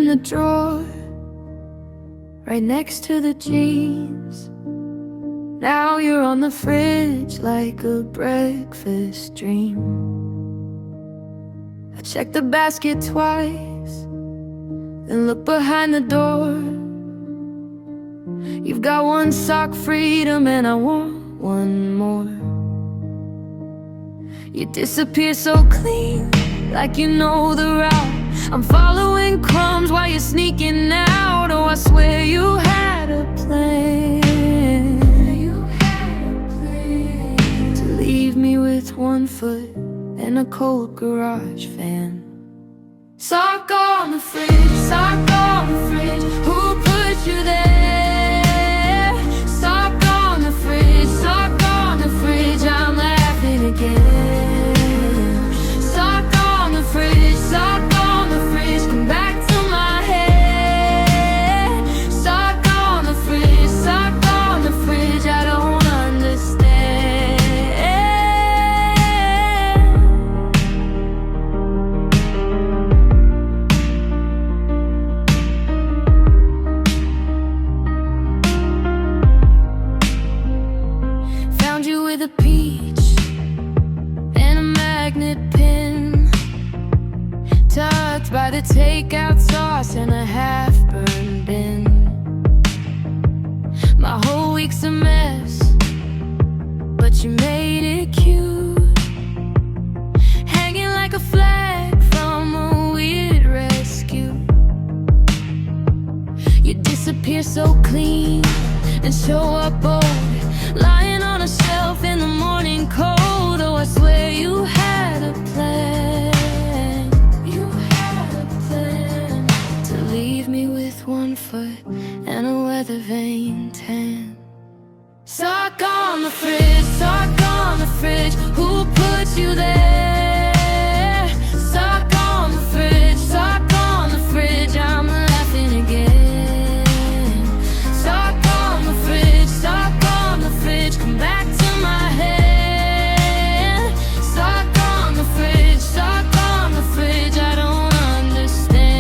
the drawer, right next to the jeans. Now you're on the fridge like a breakfast dream. I check the basket twice, then look behind the door. You've got one sock, freedom, and I want one more. You disappear so clean, like you know the route. I'm following crumbs while you're sneaking out. Oh, I swear you had a plan. To leave me with one foot in a cold garage fan. Sock on the fridge, sock on the fridge. Who put you there? Sock on the fridge, sock on the fridge. I'm laughing again. Sock on the fridge, sock on the fridge. Come back to my head. Sock on the fridge, sock on the fridge. I don't understand. Found you with a peach and a magnet pin, tucked by the takeout sauce in a half-burned bin. My whole week's a mess, but you made it cute, hanging like a flag from a weird rescue. You disappear so clean and show up old, lying on a shelf in the morning cold. Oh, I swear you had a plan. You had a plan to leave me with one foot and a weather vane tan. Sock on the fridge, sock on the fridge. Who put you there? Sock on the fridge, sock on the fridge. I'm laughing again. Sock on the fridge, sock on the fridge. Come back to my head. Sock on the fridge, sock on the fridge. I don't understand.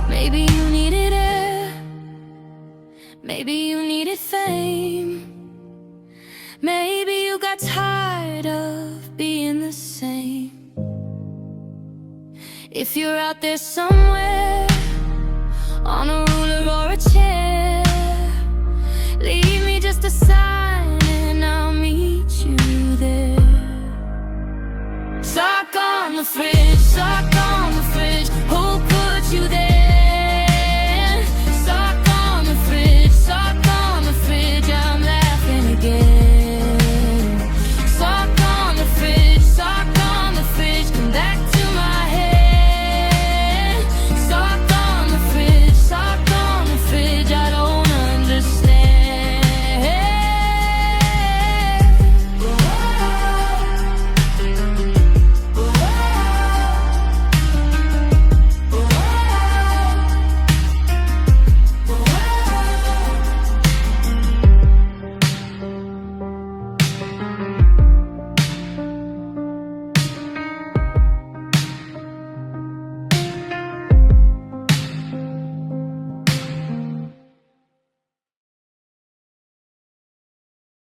Maybe you needed air, maybe you needed fame. Maybe you got tired of being the same. If you're out there somewhere, on a ruler or a chair, leave me just a sigh.